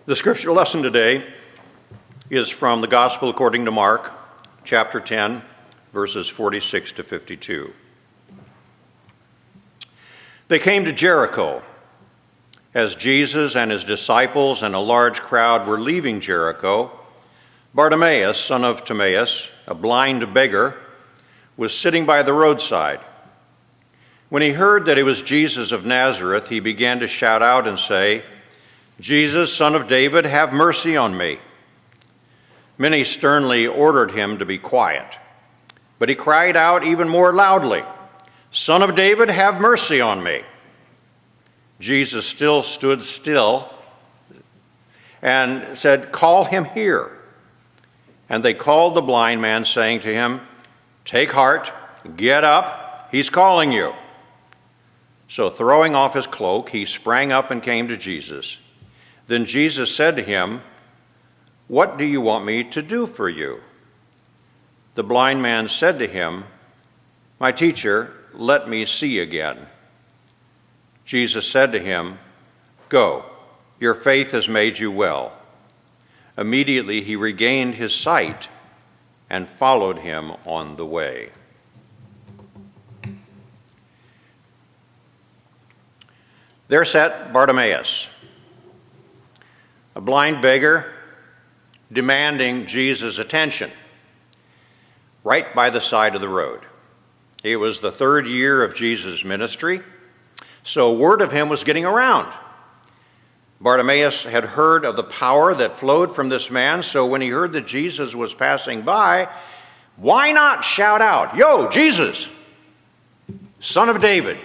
The scripture lesson today is from the Gospel according to Mark, chapter 10, verses 46 to 52. They came to Jericho. As Jesus and his disciples and a large crowd were leaving Jericho, Bartimaeus, son of Timaeus, a blind beggar, was sitting by the roadside. When he heard that it was Jesus of Nazareth, he began to shout out and say, "Jesus, son of David, have mercy on me." Many sternly ordered him to be quiet, but he cried out even more loudly, "Son of David, have mercy on me." Jesus still stood still and said, "Call him here." And they called the blind man, saying to him, "Take heart, get up, he's calling you." So throwing off his cloak, he sprang up and came to Jesus. Then Jesus said to him, "What do you want me to do for you?" The blind man said to him, "My teacher, let me see again." Jesus said to him, "Go, your faith has made you well." Immediately he regained his sight and followed him on the way. There sat Bartimaeus, a blind beggar demanding Jesus' attention, right by the side of the road. It was the third year of Jesus' ministry, so word of him was getting around. Bartimaeus had heard of the power that flowed from this man, so when he heard that Jesus was passing by, why not shout out, "Yo, Jesus, son of David,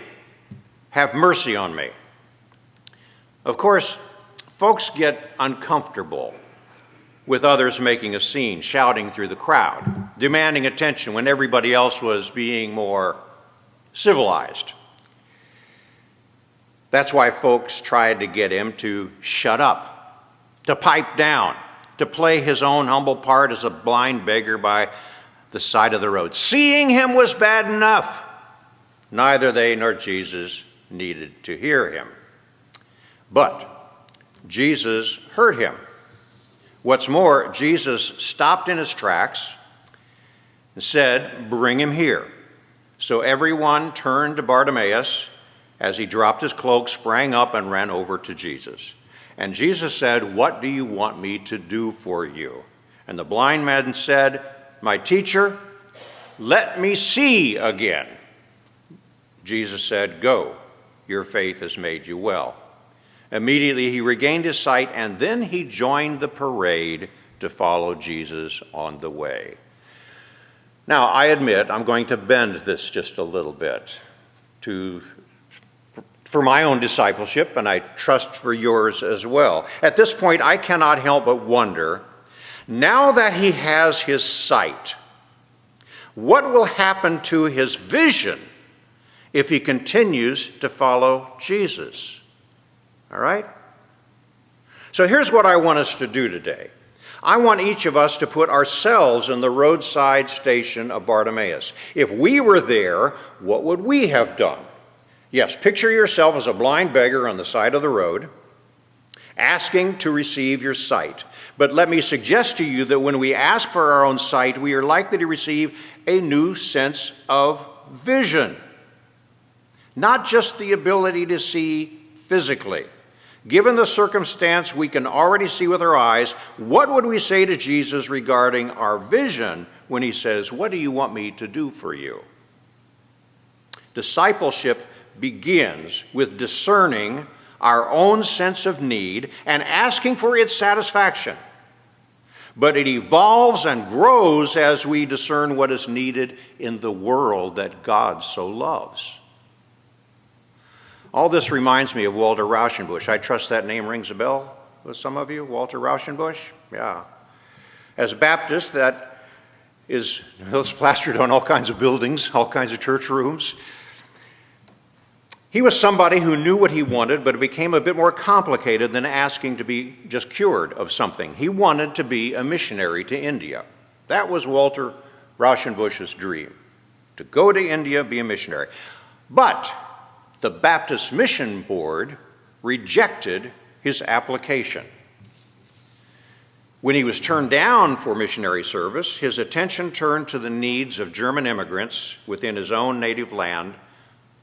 have mercy on me." Of course, folks get uncomfortable with others making a scene, shouting through the crowd, demanding attention when everybody else was being more civilized. That's why folks tried to get him to shut up, to pipe down, to play his own humble part as a blind beggar by the side of the road. Seeing him was bad enough. Neither they nor Jesus needed to hear him. But Jesus heard him. What's more, Jesus stopped in his tracks and said, "Bring him here." So everyone turned to Bartimaeus. As he dropped his cloak, sprang up and ran over to Jesus. And Jesus said, "What do you want me to do for you?" And the blind man said, "My teacher, let me see again." Jesus said, "Go, your faith has made you well." Immediately he regained his sight, and then he joined the parade to follow Jesus on the way. Now, I admit I'm going to bend this just a little bit for my own discipleship, and I trust for yours as well. At this point, I cannot help but wonder, now that he has his sight, what will happen to his vision if he continues to follow Jesus? All right? So here's what I want us to do today. I want each of us to put ourselves in the roadside station of Bartimaeus. If we were there, what would we have done? Yes, picture yourself as a blind beggar on the side of the road, asking to receive your sight. But let me suggest to you that when we ask for our own sight, we are likely to receive a new sense of vision. Not just the ability to see physically. Given the circumstance we can already see with our eyes, what would we say to Jesus regarding our vision when he says, "What do you want me to do for you?" Discipleship begins with discerning our own sense of need and asking for its satisfaction. But it evolves and grows as we discern what is needed in the world that God so loves. All this reminds me of Walter Rauschenbusch. I trust that name rings a bell with some of you, Walter Rauschenbusch? Yeah. As a Baptist, that is plastered on all kinds of buildings, all kinds of church rooms. He was somebody who knew what he wanted, but it became a bit more complicated than asking to be just cured of something. He wanted to be a missionary to India. That was Walter Rauschenbusch's dream, to go to India, be a missionary. But the Baptist Mission Board rejected his application. When he was turned down for missionary service, his attention turned to the needs of German immigrants within his own native land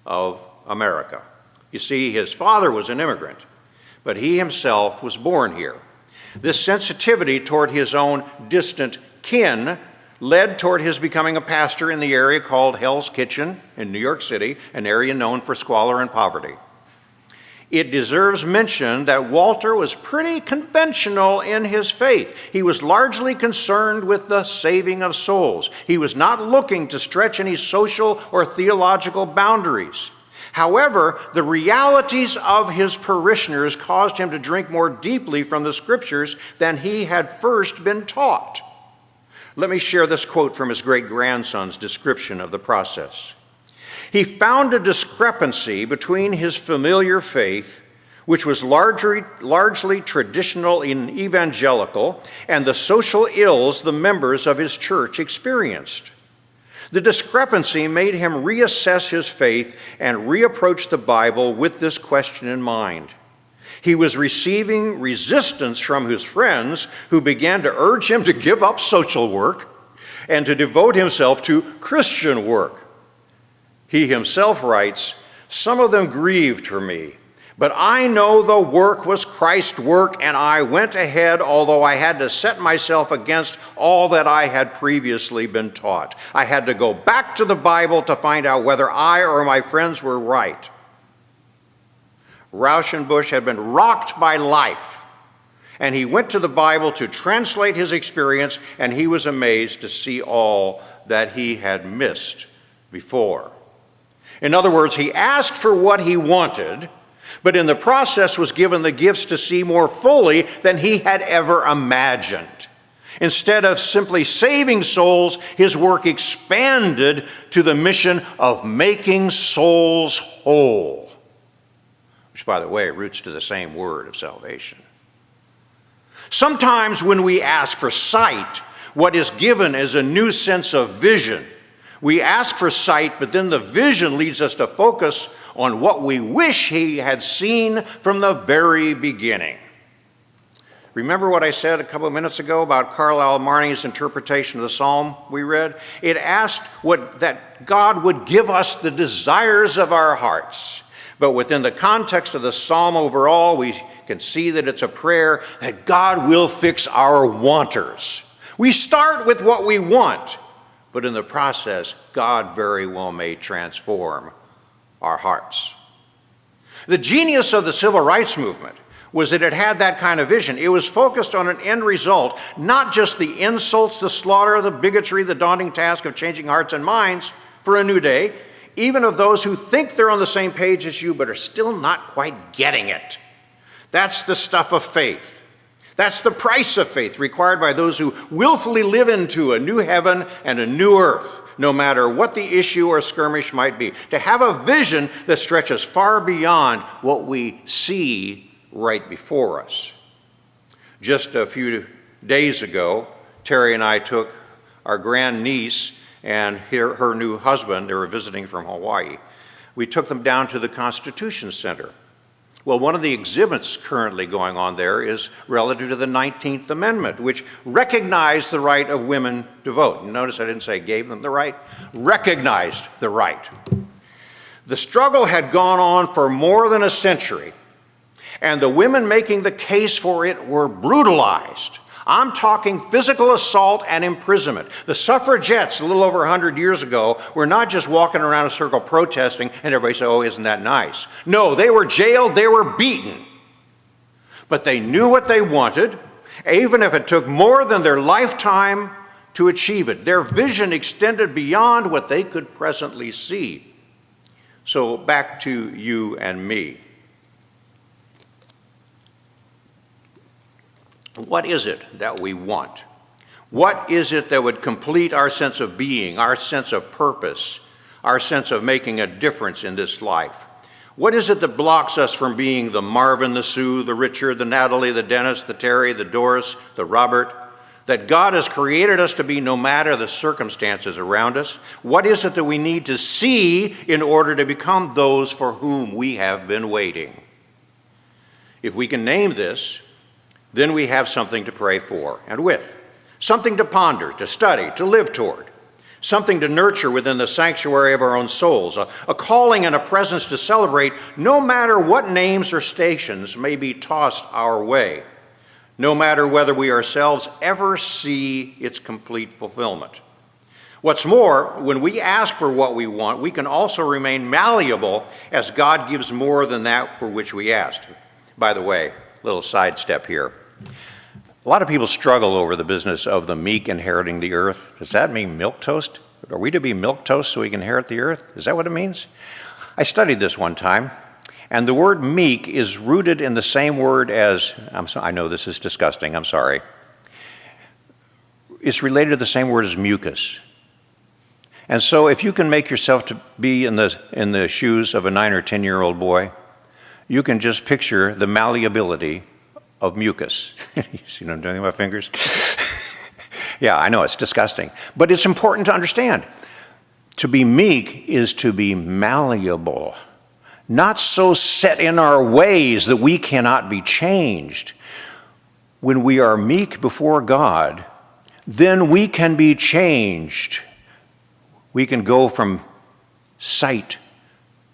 of America. You see, his father was an immigrant, but he himself was born here. This sensitivity toward his own distant kin led toward his becoming a pastor in the area called Hell's Kitchen in New York City, an area known for squalor and poverty. It deserves mention that Walter was pretty conventional in his faith. He was largely concerned with the saving of souls. He was not looking to stretch any social or theological boundaries. However, the realities of his parishioners caused him to drink more deeply from the scriptures than he had first been taught. Let me share this quote from his great-grandson's description of the process. He found a discrepancy between his familiar faith, which was largely traditional and evangelical, and the social ills the members of his church experienced. The discrepancy made him reassess his faith and reapproach the Bible with this question in mind. He was receiving resistance from his friends who began to urge him to give up social work and to devote himself to Christian work. He himself writes, "Some of them grieved for me, but I know the work was Christ's work, and I went ahead, although I had to set myself against all that I had previously been taught. I had to go back to the Bible to find out whether I or my friends were right." Rauschenbusch had been rocked by life, and he went to the Bible to translate his experience, and he was amazed to see all that he had missed before. In other words, he asked for what he wanted, but in the process was given the gifts to see more fully than he had ever imagined. Instead of simply saving souls, his work expanded to the mission of making souls whole, which, by the way, roots to the same word of salvation. Sometimes when we ask for sight, what is given is a new sense of vision. We ask for sight, but then the vision leads us to focus on what we wish he had seen from the very beginning. Remember what I said a couple of minutes ago about Carlyle Marney's interpretation of the psalm we read? It asked that God would give us the desires of our hearts. But within the context of the psalm overall, we can see that it's a prayer that God will fix our wanters. We start with what we want, but in the process, God very well may transform our hearts. The genius of the civil rights movement was that it had that kind of vision. It was focused on an end result, not just the insults, the slaughter, the bigotry, the daunting task of changing hearts and minds for a new day, even of those who think they're on the same page as you but are still not quite getting it. That's the stuff of faith. That's the price of faith required by those who willfully live into a new heaven and a new earth, no matter what the issue or skirmish might be. To have a vision that stretches far beyond what we see right before us. Just a few days ago, Terry and I took our grandniece and her new husband, they were visiting from Hawaii. We took them down to the Constitution Center. Well, one of the exhibits currently going on there is relative to the 19th Amendment, which recognized the right of women to vote. Notice I didn't say gave them the right, recognized the right. The struggle had gone on for more than a century, and the women making the case for it were brutalized. I'm talking physical assault and imprisonment. The suffragettes, a little over 100 years ago, were not just walking around a circle protesting and everybody said, "Oh, isn't that nice?" No, they were jailed, they were beaten. But they knew what they wanted, even if it took more than their lifetime to achieve it. Their vision extended beyond what they could presently see. So back to you and me. What is it that we want? What is it that would complete our sense of being, our sense of purpose, our sense of making a difference in this life? What is it that blocks us from being the Marvin, the Sue, the Richard, the Natalie, the Dennis, the Terry, the Doris, the Robert, that God has created us to be no matter the circumstances around us? What is it that we need to see in order to become those for whom we have been waiting? If we can name this, then we have something to pray for and with, something to ponder, to study, to live toward, something to nurture within the sanctuary of our own souls, a calling and a presence to celebrate no matter what names or stations may be tossed our way, no matter whether we ourselves ever see its complete fulfillment. What's more, when we ask for what we want, we can also remain malleable as God gives more than that for which we asked. By the way, little sidestep here. A lot of people struggle over the business of the meek inheriting the earth. Does that mean milquetoast? Are we to be milquetoast so we can inherit the earth? Is that what it means? I studied this one time, and the word meek is rooted in the same word as, I know this is disgusting, I'm sorry. It's related to the same word as mucus. And so if you can make yourself to be in the shoes of a 9 or 10-year-old boy, you can just picture the malleability of mucus. You see what I'm doing with my fingers? Yeah, I know, it's disgusting. But it's important to understand. To be meek is to be malleable, not so set in our ways that we cannot be changed. When we are meek before God, then we can be changed. We can go from sight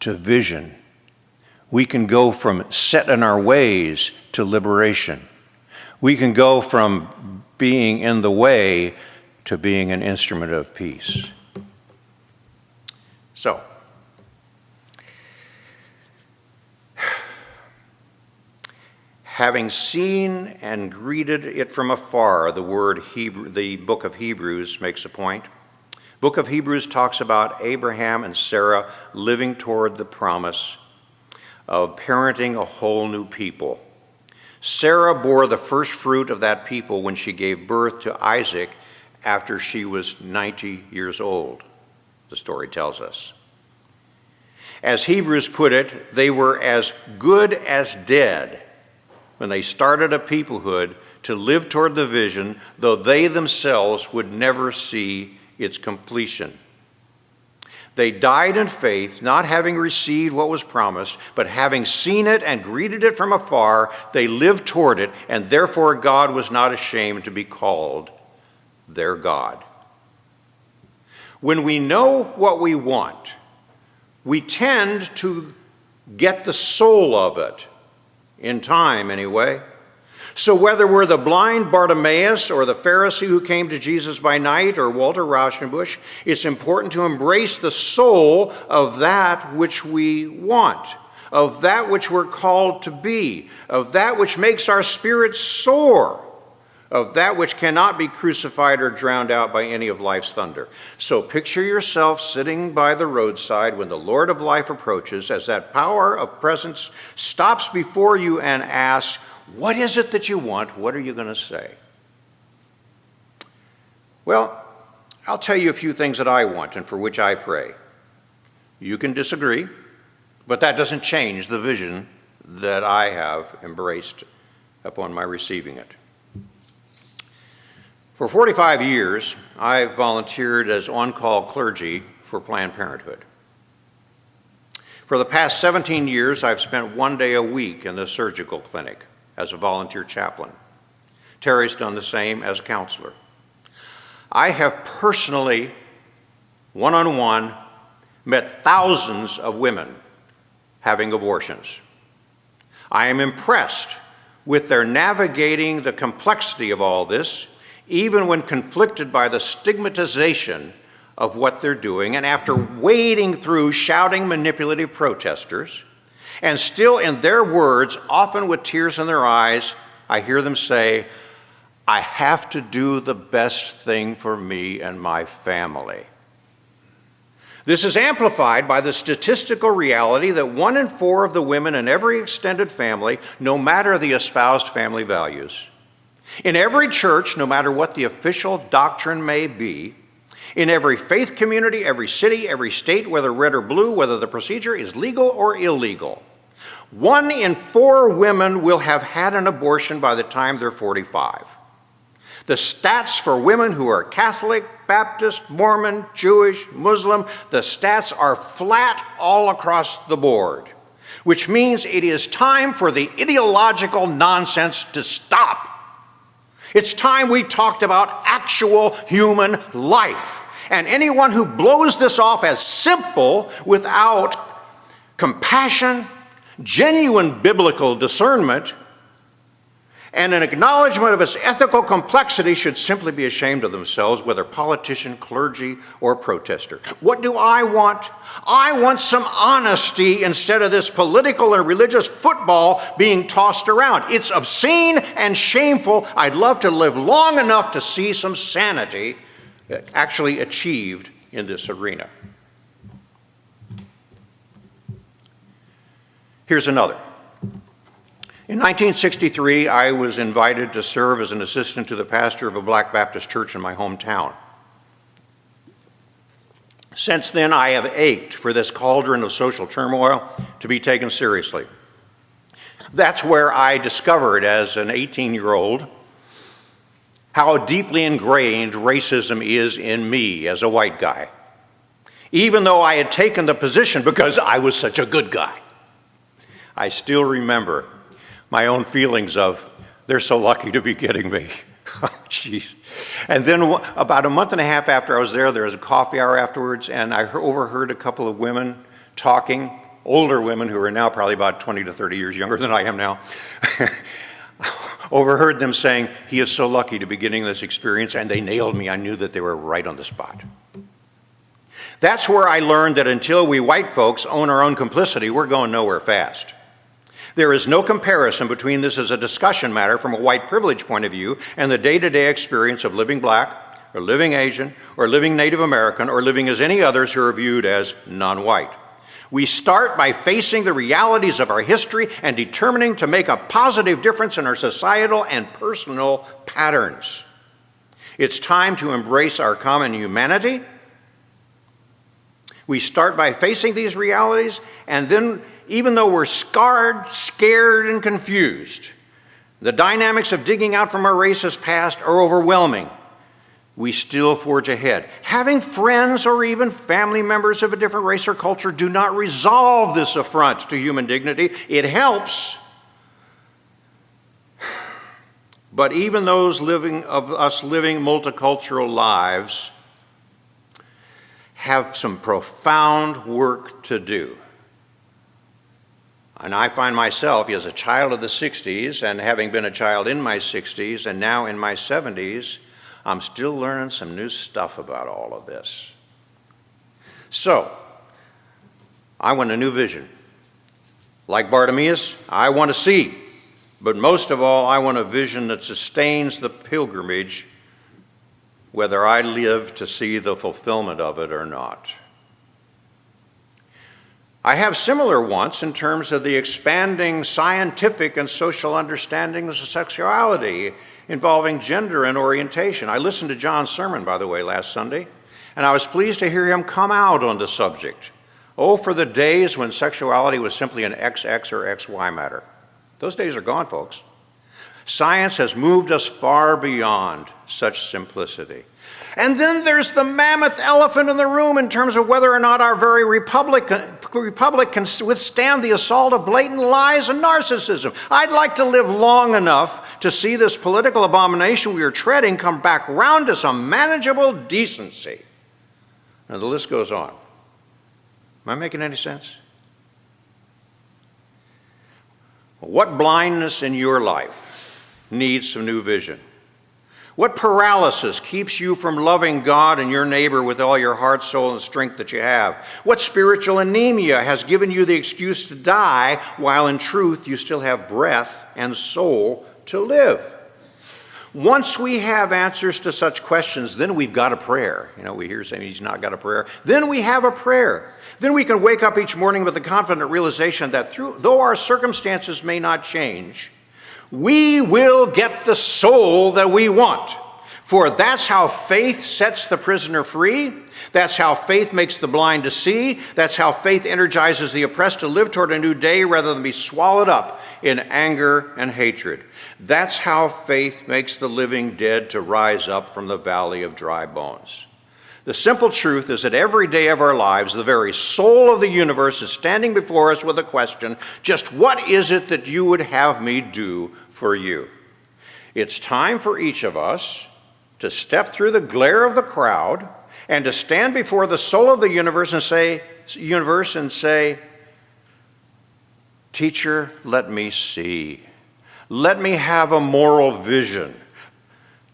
to vision. We can go from set in our ways to liberation. We can go from being in the way to being an instrument of peace. So, having seen and greeted it from afar, the book of Hebrews makes a point. Book of Hebrews talks about Abraham and Sarah living toward the promise of parenting a whole new people. Sarah bore the first fruit of that people when she gave birth to Isaac after she was 90 years old, the story tells us. As Hebrews put it, they were as good as dead when they started a peoplehood to live toward the vision, though they themselves would never see its completion. They died in faith, not having received what was promised, but having seen it and greeted it from afar, they lived toward it, and therefore God was not ashamed to be called their God. When we know what we want, we tend to get the soul of it, in time anyway. So whether we're the blind Bartimaeus or the Pharisee who came to Jesus by night or Walter Rauschenbusch, it's important to embrace the soul of that which we want, of that which we're called to be, of that which makes our spirits soar, of that which cannot be crucified or drowned out by any of life's thunder. So picture yourself sitting by the roadside when the Lord of life approaches, as that power of presence stops before you and asks, what is it that you want? What are you going to say? Well, I'll tell you a few things that I want and for which I pray. You can disagree, but that doesn't change the vision that I have embraced upon my receiving it. For 45 years, I've volunteered as on-call clergy for Planned Parenthood. For the past 17 years, I've spent one day a week in the surgical clinic as a volunteer chaplain. Terry's done the same as a counselor. I have personally, one-on-one, met thousands of women having abortions. I am impressed with their navigating the complexity of all this, even when conflicted by the stigmatization of what they're doing, and after wading through shouting manipulative protesters, and still in their words, often with tears in their eyes, I hear them say, I have to do the best thing for me and my family. This is amplified by the statistical reality that 1 in 4 of the women in every extended family, no matter the espoused family values, in every church, no matter what the official doctrine may be, in every faith community, every city, every state, whether red or blue, whether the procedure is legal or illegal, 1 in 4 women will have had an abortion by the time they're 45. The stats for women who are Catholic, Baptist, Mormon, Jewish, Muslim, the stats are flat all across the board. which means it is time for the ideological nonsense to stop. It's time we talked about actual human life. And anyone who blows this off as simple without compassion, genuine biblical discernment, and an acknowledgement of its ethical complexity should simply be ashamed of themselves, whether politician, clergy, or protester. What do I want? I want some honesty instead of this political and religious football being tossed around. It's obscene and shameful. I'd love to live long enough to see some sanity actually achieved in this arena. Here's another. In 1963, I was invited to serve as an assistant to the pastor of a Black Baptist church in my hometown. Since then, I have ached for this cauldron of social turmoil to be taken seriously. That's where I discovered, as an 18-year-old, how deeply ingrained racism is in me as a white guy, even though I had taken the position because I was such a good guy. I still remember my own feelings of, they're so lucky to be getting me. Oh, jeez. And then about a month and a half after I was there was a coffee hour afterwards, and I overheard a couple of women talking, older women who are now probably about 20 to 30 years younger than I am now, overheard them saying, he is so lucky to be getting this experience, and they nailed me. I knew that they were right on the spot. That's where I learned that until we white folks own our own complicity, we're going nowhere fast. There is no comparison between this as a discussion matter from a white privilege point of view and the day-to-day experience of living black, or living Asian, or living Native American, or living as any others who are viewed as non-white. We start by facing the realities of our history and determining to make a positive difference in our societal and personal patterns. It's time to embrace our common humanity. We start by facing these realities, and then even though we're scarred, scared, and confused, the dynamics of digging out from our racist past are overwhelming. We still forge ahead. Having friends or even family members of a different race or culture do not resolve this affront to human dignity. It helps. But even those of us living multicultural lives have some profound work to do. And I find myself, as a child of the 60s, and having been a child in my 60s and now in my 70s, I'm still learning some new stuff about all of this. So, I want a new vision. Like Bartimaeus, I want to see. But most of all, I want a vision that sustains the pilgrimage, whether I live to see the fulfillment of it or not. I have similar wants in terms of the expanding scientific and social understandings of sexuality involving gender and orientation. I listened to John's sermon, by the way, last Sunday, and I was pleased to hear him come out on the subject. Oh, for the days when sexuality was simply an XX or XY matter. Those days are gone, folks. Science has moved us far beyond such simplicity. And then there's the mammoth elephant in the room in terms of whether or not our very republic can withstand the assault of blatant lies and narcissism. I'd like to live long enough to see this political abomination we are treading come back round to some manageable decency. Now the list goes on. Am I making any sense? What blindness in your life needs some new vision? What paralysis keeps you from loving God and your neighbor with all your heart, soul, and strength that you have? What spiritual anemia has given you the excuse to die while in truth you still have breath and soul to live? Once we have answers to such questions, then we've got a prayer. You know, we hear saying he's not got a prayer. Then we have a prayer. Then we can wake up each morning with the confident realization that though our circumstances may not change, we will get the soul that we want. For that's how faith sets the prisoner free. That's how faith makes the blind to see. That's how faith energizes the oppressed to live toward a new day rather than be swallowed up in anger and hatred. That's how faith makes the living dead to rise up from the valley of dry bones. The simple truth is that every day of our lives, the very soul of the universe is standing before us with a question: just what is it that you would have me do for you? It's time for each of us to step through the glare of the crowd and to stand before the soul of the universe and say, "Teacher, let me see. Let me have a moral vision.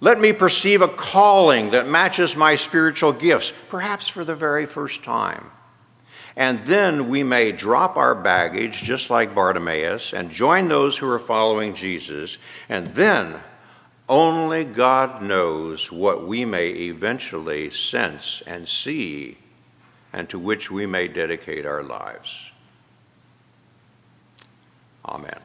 Let me perceive a calling that matches my spiritual gifts, perhaps for the very first time." And then we may drop our baggage, just like Bartimaeus, and join those who are following Jesus. And then only God knows what we may eventually sense and see, and to which we may dedicate our lives. Amen.